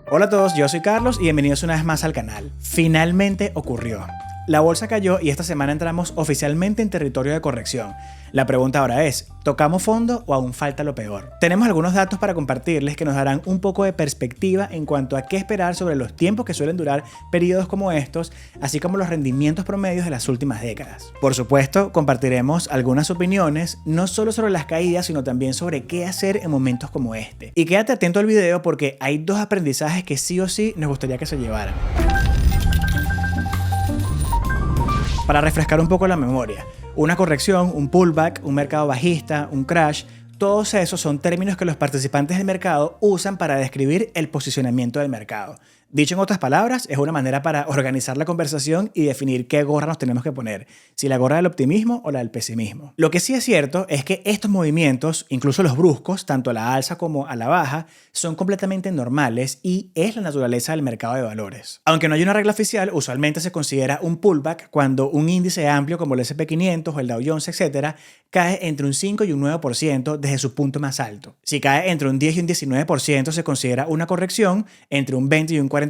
Hola a todos, yo soy Carlos y bienvenidos una vez más al canal. Finalmente ocurrió. La bolsa cayó y esta semana entramos oficialmente en territorio de corrección. La pregunta ahora es, ¿tocamos fondo o aún falta lo peor? Tenemos algunos datos para compartirles que nos darán un poco de perspectiva en cuanto a qué esperar sobre los tiempos que suelen durar periodos como estos, así como los rendimientos promedios de las últimas décadas. Por supuesto, compartiremos algunas opiniones, no solo sobre las caídas, sino también sobre qué hacer en momentos como este. Y quédate atento al video porque hay dos aprendizajes que sí o sí nos gustaría que se llevaran. Para refrescar un poco la memoria, una corrección, un pullback, un mercado bajista, un crash, todos esos son términos que los participantes del mercado usan para describir el posicionamiento del mercado. Dicho en otras palabras, es una manera para organizar la conversación y definir qué gorra nos tenemos que poner, si la gorra del optimismo o la del pesimismo. Lo que sí es cierto es que estos movimientos, incluso los bruscos, tanto a la alza como a la baja, son completamente normales y es la naturaleza del mercado de valores. Aunque no hay una regla oficial, usualmente se considera un pullback cuando un índice amplio como el S&P 500 o el Dow Jones, etc., cae entre un 5 y un 9% desde su punto más alto. Si cae entre un 10 y un 19% se considera una corrección, entre un 20 y un 40%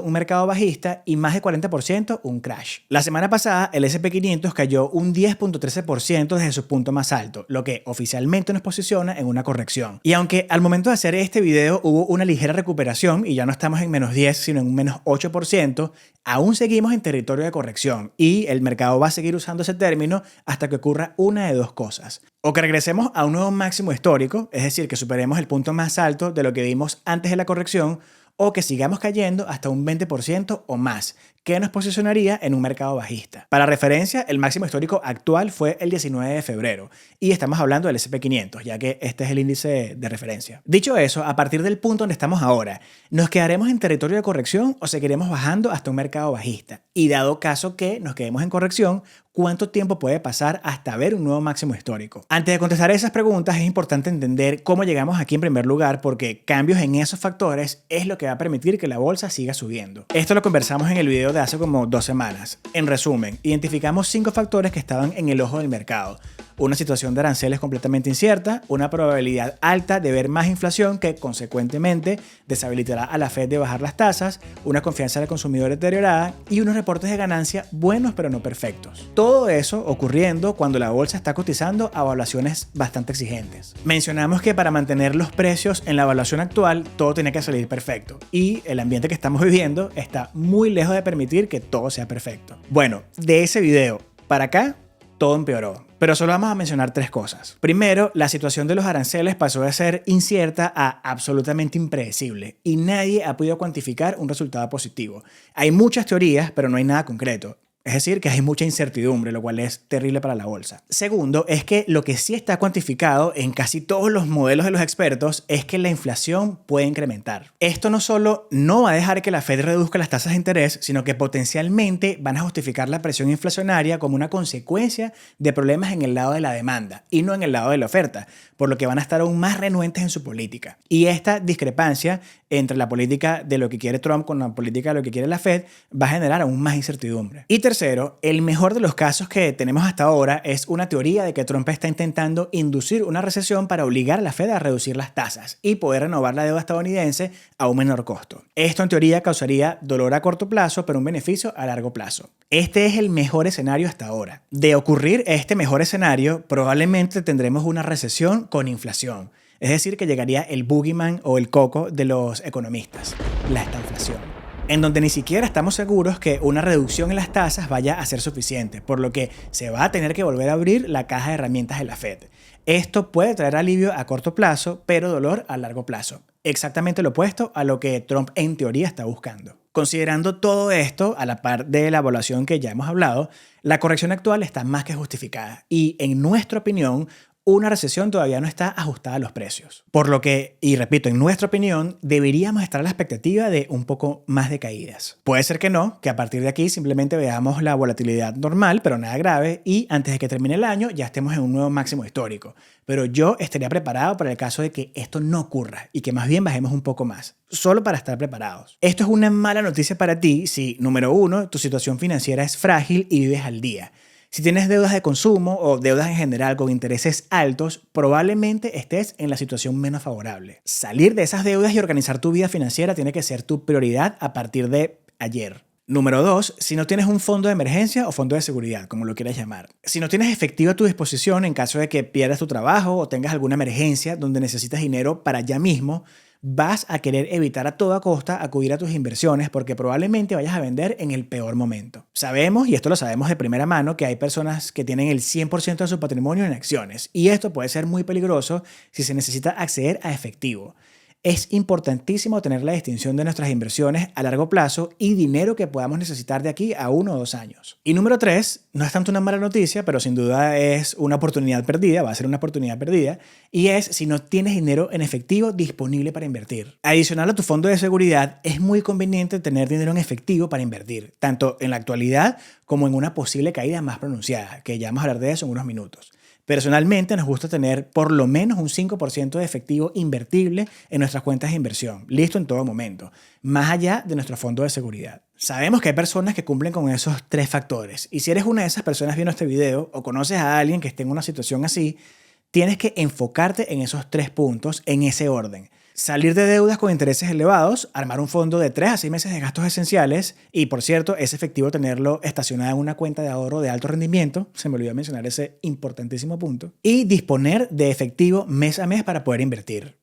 un mercado bajista y más de 40% un crash. La semana pasada el S&P 500 cayó un 10.13% desde su punto más alto, lo que oficialmente nos posiciona en una corrección. Y aunque al momento de hacer este video hubo una ligera recuperación y ya no estamos en menos 10 sino en un menos 8%, aún seguimos en territorio de corrección y el mercado va a seguir usando ese término hasta que ocurra una de dos cosas. O que regresemos a un nuevo máximo histórico, es decir, que superemos el punto más alto de lo que vimos antes de la corrección, o que sigamos cayendo hasta un 20% o más, que nos posicionaría en un mercado bajista. Para referencia, el máximo histórico actual fue el 19 de febrero, y estamos hablando del S&P 500, ya que este es el índice de referencia. Dicho eso, a partir del punto donde estamos ahora, ¿nos quedaremos en territorio de corrección o seguiremos bajando hasta un mercado bajista? Y dado caso que nos quedemos en corrección, ¿cuánto tiempo puede pasar hasta ver un nuevo máximo histórico? Antes de contestar esas preguntas es importante entender cómo llegamos aquí en primer lugar, porque cambios en esos factores es lo que va a permitir que la bolsa siga subiendo. Esto lo conversamos en el video de hace como 2 semanas. En resumen, identificamos 5 factores que estaban en el ojo del mercado. Una situación de aranceles completamente incierta, una probabilidad alta de ver más inflación que consecuentemente deshabilitará a la Fed de bajar las tasas, una confianza del consumidor deteriorada y unos reportes de ganancia buenos pero no perfectos. Todo eso ocurriendo cuando la bolsa está cotizando a evaluaciones bastante exigentes. Mencionamos que para mantener los precios en la evaluación actual todo tenía que salir perfecto y el ambiente que estamos viviendo está muy lejos de permitir que todo sea perfecto. Bueno, de ese video para acá todo empeoró. Pero solo vamos a mencionar 3 cosas. Primero, la situación de los aranceles pasó de ser incierta a absolutamente impredecible y nadie ha podido cuantificar un resultado positivo. Hay muchas teorías, pero no hay nada concreto. Es decir, que hay mucha incertidumbre, lo cual es terrible para la bolsa. Segundo, es que lo que sí está cuantificado en casi todos los modelos de los expertos es que la inflación puede incrementar. Esto no solo no va a dejar que la Fed reduzca las tasas de interés, sino que potencialmente van a justificar la presión inflacionaria como una consecuencia de problemas en el lado de la demanda y no en el lado de la oferta, por lo que van a estar aún más renuentes en su política. Y esta discrepancia entre la política de lo que quiere Trump con la política de lo que quiere la Fed va a generar aún más incertidumbre. Y tercero, el mejor de los casos que tenemos hasta ahora es una teoría de que Trump está intentando inducir una recesión para obligar a la Fed a reducir las tasas y poder renovar la deuda estadounidense a un menor costo. Esto en teoría causaría dolor a corto plazo, pero un beneficio a largo plazo. Este es el mejor escenario hasta ahora. De ocurrir este mejor escenario, probablemente tendremos una recesión con inflación. Es decir, que llegaría el boogeyman o el coco de los economistas, la estanflación, en donde ni siquiera estamos seguros que una reducción en las tasas vaya a ser suficiente, por lo que se va a tener que volver a abrir la caja de herramientas de la Fed. Esto puede traer alivio a corto plazo, pero dolor a largo plazo. Exactamente lo opuesto a lo que Trump en teoría está buscando. Considerando todo esto, a la par de la evaluación que ya hemos hablado, la corrección actual está más que justificada y, en nuestra opinión, una recesión todavía no está ajustada a los precios. Por lo que, y repito, en nuestra opinión, deberíamos estar a la expectativa de un poco más de caídas. Puede ser que no, que a partir de aquí simplemente veamos la volatilidad normal, pero nada grave, y antes de que termine el año ya estemos en un nuevo máximo histórico. Pero yo estaría preparado para el caso de que esto no ocurra y que más bien bajemos un poco más, solo para estar preparados. Esto es una mala noticia para ti si, número 1, tu situación financiera es frágil y vives al día. Si tienes deudas de consumo o deudas en general con intereses altos, probablemente estés en la situación menos favorable. Salir de esas deudas y organizar tu vida financiera tiene que ser tu prioridad a partir de ayer. Número 2, si no tienes un fondo de emergencia o fondo de seguridad, como lo quieras llamar. Si no tienes efectivo a tu disposición en caso de que pierdas tu trabajo o tengas alguna emergencia donde necesitas dinero para ya mismo, vas a querer evitar a toda costa acudir a tus inversiones porque probablemente vayas a vender en el peor momento. Sabemos, y esto lo sabemos de primera mano, que hay personas que tienen el 100% de su patrimonio en acciones y esto puede ser muy peligroso si se necesita acceder a efectivo. Es importantísimo tener la distinción de nuestras inversiones a largo plazo y dinero que podamos necesitar de aquí a 1 o 2 años. Y número 3, no es tanto una mala noticia, pero sin duda es una oportunidad perdida, va a ser una oportunidad perdida, y es si no tienes dinero en efectivo disponible para invertir. Adicional a tu fondo de seguridad, es muy conveniente tener dinero en efectivo para invertir, tanto en la actualidad como en una posible caída más pronunciada, que ya vamos a hablar de eso en unos minutos. Personalmente nos gusta tener por lo menos un 5% de efectivo invertible en nuestras cuentas de inversión, listo en todo momento, más allá de nuestro fondo de seguridad. Sabemos que hay personas que cumplen con esos 3 factores y si eres una de esas personas viendo este video o conoces a alguien que esté en una situación así, tienes que enfocarte en esos 3 puntos en ese orden. Salir de deudas con intereses elevados, armar un fondo de 3 a 6 meses de gastos esenciales y, por cierto, es efectivo tenerlo estacionado en una cuenta de ahorro de alto rendimiento, se me olvidó mencionar ese importantísimo punto, y disponer de efectivo mes a mes para poder invertir.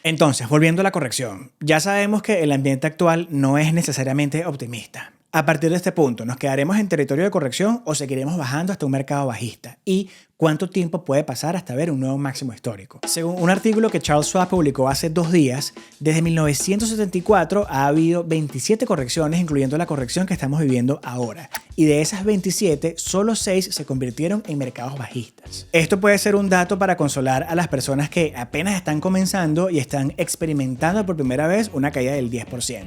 Entonces, volviendo a la corrección, ya sabemos que el ambiente actual no es necesariamente optimista. A partir de este punto, ¿nos quedaremos en territorio de corrección o seguiremos bajando hasta un mercado bajista? ¿Y cuánto tiempo puede pasar hasta ver un nuevo máximo histórico? Según un artículo que Charles Schwab publicó hace 2 días, desde 1974 ha habido 27 correcciones, incluyendo la corrección que estamos viviendo ahora. Y de esas 27, solo 6 se convirtieron en mercados bajistas. Esto puede ser un dato para consolar a las personas que apenas están comenzando y están experimentando por primera vez una caída del 10%.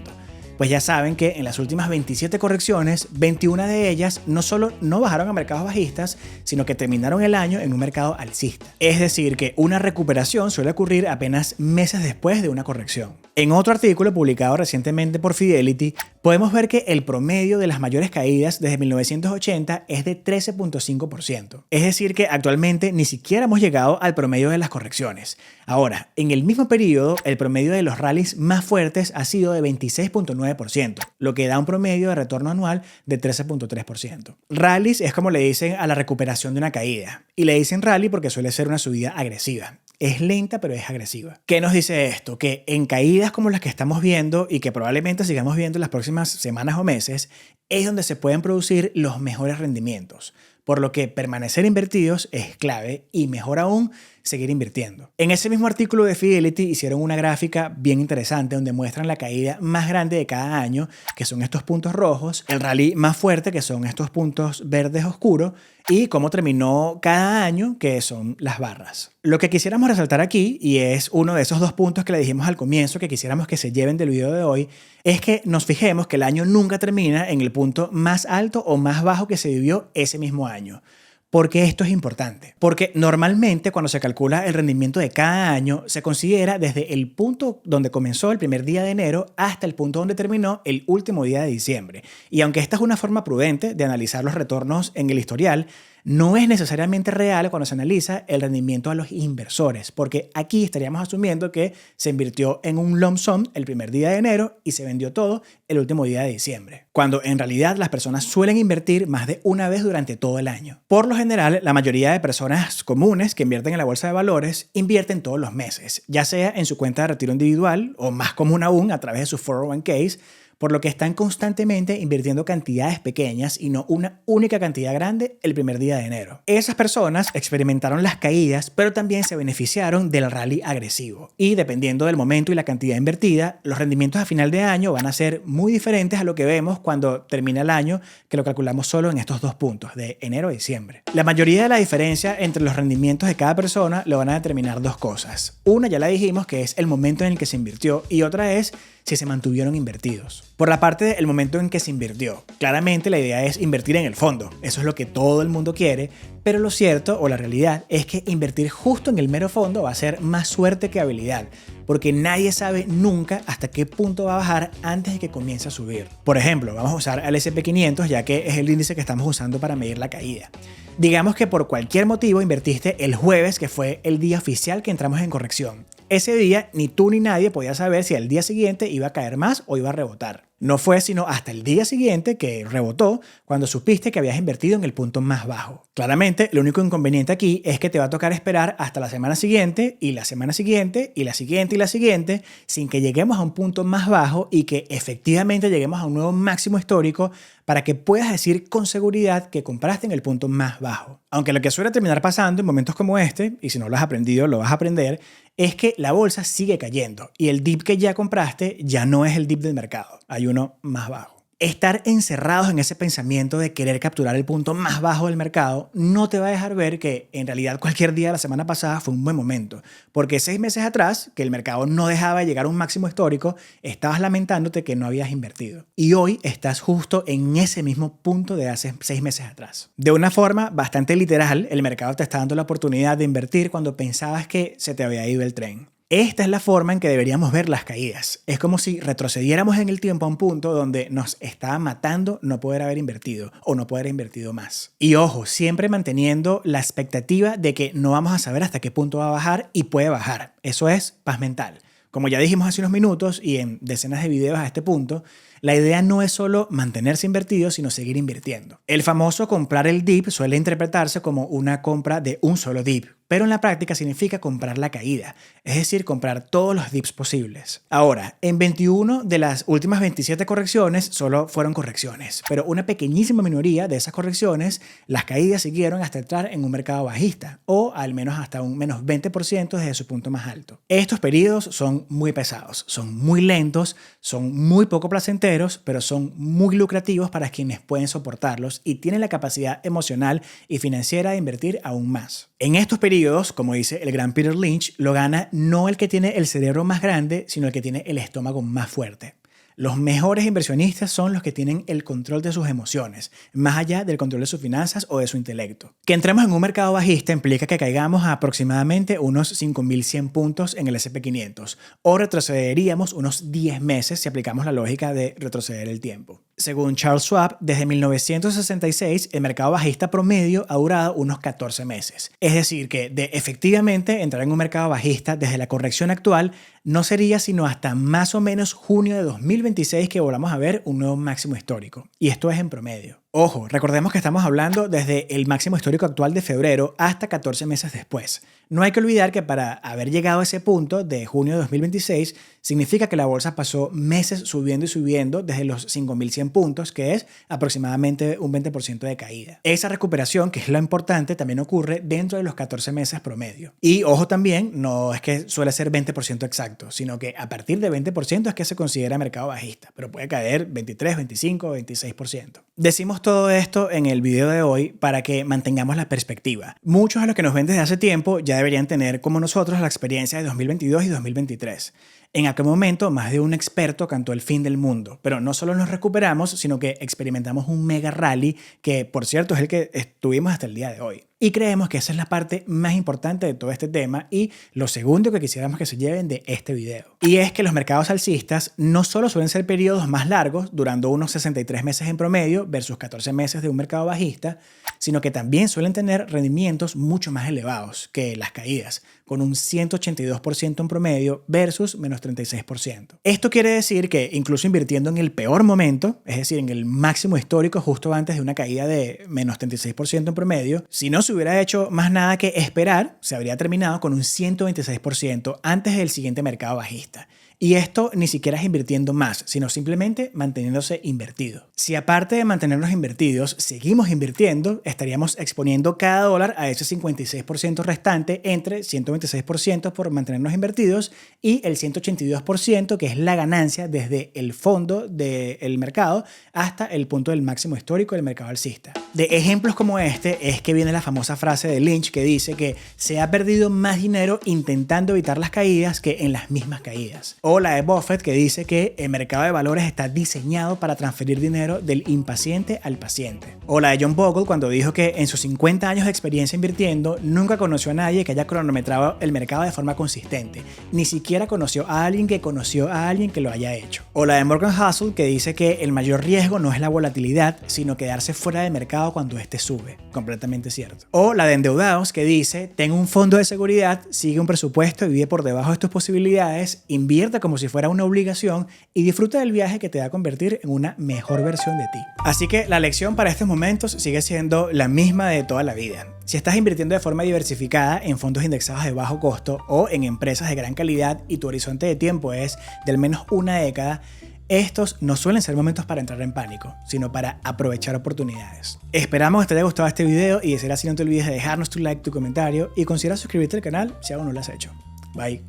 Pues ya saben que en las últimas 27 correcciones, 21 de ellas no solo no bajaron a mercados bajistas, sino que terminaron el año en un mercado alcista. Es decir, que una recuperación suele ocurrir apenas meses después de una corrección. En otro artículo publicado recientemente por Fidelity, podemos ver que el promedio de las mayores caídas desde 1980 es de 13.5%. Es decir, que actualmente ni siquiera hemos llegado al promedio de las correcciones. Ahora, en el mismo periodo, el promedio de los rallies más fuertes ha sido de 26.9%, lo que da un promedio de retorno anual de 13.3%. Rallies es como le dicen a la recuperación de una caída, y le dicen rally porque suele ser una subida agresiva. Es lenta, pero es agresiva. ¿Qué nos dice esto? Que en caídas como las que estamos viendo y que probablemente sigamos viendo en las próximas semanas o meses, es donde se pueden producir los mejores rendimientos. Por lo que permanecer invertidos es clave y mejor aún, seguir invirtiendo. En ese mismo artículo de Fidelity hicieron una gráfica bien interesante donde muestran la caída más grande de cada año, que son estos puntos rojos, el rally más fuerte, que son estos puntos verdes oscuros, y cómo terminó cada año, que son las barras. Lo que quisiéramos resaltar aquí, y es uno de esos 2 puntos que le dijimos al comienzo que quisiéramos que se lleven del video de hoy, es que nos fijemos que el año nunca termina en el punto más alto o más bajo que se vivió ese mismo año. ¿Por qué esto es importante? Porque normalmente cuando se calcula el rendimiento de cada año, se considera desde el punto donde comenzó el primer día de enero hasta el punto donde terminó el último día de diciembre. Y aunque esta es una forma prudente de analizar los retornos en el historial, no es necesariamente real cuando se analiza el rendimiento a los inversores, porque aquí estaríamos asumiendo que se invirtió en un lump sum el primer día de enero y se vendió todo el último día de diciembre, cuando en realidad las personas suelen invertir más de una vez durante todo el año. Por lo general, la mayoría de personas comunes que invierten en la bolsa de valores invierten todos los meses, ya sea en su cuenta de retiro individual o más común aún a través de sus 401ks, por lo que están constantemente invirtiendo cantidades pequeñas y no una única cantidad grande el primer día de enero. Esas personas experimentaron las caídas, pero también se beneficiaron del rally agresivo. Y dependiendo del momento y la cantidad invertida, los rendimientos a final de año van a ser muy diferentes a lo que vemos cuando termina el año, que lo calculamos solo en estos 2 puntos, de enero a diciembre. La mayoría de la diferencia entre los rendimientos de cada persona lo van a determinar 2 cosas. Una ya la dijimos, que es el momento en el que se invirtió, y otra es si se mantuvieron invertidos. Por la parte del momento en que se invirtió, claramente la idea es invertir en el fondo, eso es lo que todo el mundo quiere, pero lo cierto o la realidad es que invertir justo en el mero fondo va a ser más suerte que habilidad, porque nadie sabe nunca hasta qué punto va a bajar antes de que comience a subir. Por ejemplo, vamos a usar al S&P 500 ya que es el índice que estamos usando para medir la caída. Digamos que por cualquier motivo invertiste el jueves, que fue el día oficial que entramos en corrección. Ese día ni tú ni nadie podía saber si al día siguiente iba a caer más o iba a rebotar. No fue sino hasta el día siguiente que rebotó cuando supiste que habías invertido en el punto más bajo. Claramente, lo único inconveniente aquí es que te va a tocar esperar hasta la semana siguiente y la semana siguiente y la siguiente y la siguiente sin que lleguemos a un punto más bajo y que efectivamente lleguemos a un nuevo máximo histórico para que puedas decir con seguridad que compraste en el punto más bajo. Aunque lo que suele terminar pasando en momentos como este, y si no lo has aprendido lo vas a aprender, es que la bolsa sigue cayendo y el dip que ya compraste ya no es el dip del mercado, hay uno más bajo. Estar encerrados en ese pensamiento de querer capturar el punto más bajo del mercado no te va a dejar ver que en realidad cualquier día de la semana pasada fue un buen momento, porque 6 meses atrás, que el mercado no dejaba de llegar a un máximo histórico, estabas lamentándote que no habías invertido. Y hoy estás justo en ese mismo punto de hace 6 meses atrás. De una forma bastante literal, el mercado te está dando la oportunidad de invertir cuando pensabas que se te había ido el tren. Esta es la forma en que deberíamos ver las caídas. Es como si retrocediéramos en el tiempo a un punto donde nos estaba matando no poder haber invertido o no poder haber invertido más. Y ojo, siempre manteniendo la expectativa de que no vamos a saber hasta qué punto va a bajar y puede bajar. Eso es paz mental. Como ya dijimos hace unos minutos y en decenas de videos a este punto, la idea no es solo mantenerse invertido, sino seguir invirtiendo. El famoso comprar el dip suele interpretarse como una compra de un solo dip, pero en la práctica significa comprar la caída, es decir, comprar todos los dips posibles. Ahora, en 21 de las últimas 27 correcciones solo fueron correcciones, pero una pequeñísima minoría de esas correcciones, las caídas siguieron hasta entrar en un mercado bajista, o al menos hasta un menos 20% desde su punto más alto. Estos periodos son muy pesados, son muy lentos, son muy poco placenteros, pero son muy lucrativos para quienes pueden soportarlos y tienen la capacidad emocional y financiera de invertir aún más. En estos periodos, como dice el gran Peter Lynch, lo gana no el que tiene el cerebro más grande, sino el que tiene el estómago más fuerte. Los mejores inversionistas son los que tienen el control de sus emociones, más allá del control de sus finanzas o de su intelecto. Que entremos en un mercado bajista implica que caigamos a aproximadamente unos 5.100 puntos en el S&P 500, o retrocederíamos unos 10 meses si aplicamos la lógica de retroceder el tiempo. Según Charles Schwab, desde 1966 el mercado bajista promedio ha durado unos 14 meses. Es decir, que de efectivamente entrar en un mercado bajista desde la corrección actual no sería sino hasta más o menos junio de 2026 que volvamos a ver un nuevo máximo histórico. Y esto es en promedio. Ojo, recordemos que estamos hablando desde el máximo histórico actual de febrero hasta 14 meses después. No hay que olvidar que para haber llegado a ese punto de junio de 2026 significa que la bolsa pasó meses subiendo y subiendo desde los 5.100 puntos, que es aproximadamente un 20% de caída. Esa recuperación, que es lo importante, también ocurre dentro de los 14 meses promedio. Y ojo también, no es que suele ser 20% exacto, sino que a partir de 20% es que se considera mercado bajista, pero puede caer 23, 25, 26%. Decimos todo esto en el video de hoy para que mantengamos la perspectiva. Muchos de los que nos ven desde hace tiempo ya deberían tener como nosotros la experiencia de 2022 y 2023. En aquel momento, más de un experto cantó el fin del mundo, pero no solo nos recuperamos, sino que experimentamos un mega rally que, por cierto, es el que estuvimos hasta el día de hoy. Y creemos que esa es la parte más importante de todo este tema y lo segundo que quisiéramos que se lleven de este video. Y es que los mercados alcistas no solo suelen ser periodos más largos, durando unos 63 meses en promedio versus 14 meses de un mercado bajista, sino que también suelen tener rendimientos mucho más elevados que las caídas, con un 182% en promedio versus menos 36%. Esto quiere decir que incluso invirtiendo en el peor momento, es decir, en el máximo histórico justo antes de una caída de menos 36% en promedio, si no se hubiera hecho más nada que esperar, se habría terminado con un 126% antes del siguiente mercado bajista. Y esto ni siquiera es invirtiendo más, sino simplemente manteniéndose invertido. Si aparte de mantenernos invertidos, seguimos invirtiendo, estaríamos exponiendo cada dólar a ese 56% restante entre 126% por mantenernos invertidos y el 182% que es la ganancia desde el fondo del mercado hasta el punto del máximo histórico del mercado alcista. De ejemplos como este es que viene la famosa frase de Lynch que dice que se ha perdido más dinero intentando evitar las caídas que en las mismas caídas. O la de Buffett que dice que el mercado de valores está diseñado para transferir dinero del impaciente al paciente. O la de John Bogle cuando dijo que en sus 50 años de experiencia invirtiendo nunca conoció a nadie que haya cronometrado el mercado de forma consistente. Ni siquiera conoció a alguien que conoció a alguien que lo haya hecho. O la de Morgan Housel que dice que el mayor riesgo no es la volatilidad, sino quedarse fuera del mercado cuando este sube. Completamente cierto. O la de Endeudados que dice, ten un fondo de seguridad, sigue un presupuesto y vive por debajo de tus posibilidades, invierte como si fuera una obligación y disfruta del viaje que te va a convertir en una mejor versión de ti. Así que la lección para estos momentos sigue siendo la misma de toda la vida. Si estás invirtiendo de forma diversificada en fondos indexados de bajo costo o en empresas de gran calidad y tu horizonte de tiempo es de al menos una década, estos no suelen ser momentos para entrar en pánico, sino para aprovechar oportunidades. Esperamos que te haya gustado este video y de ser así no te olvides de dejarnos tu like, tu comentario y considera suscribirte al canal si aún no lo has hecho. Bye.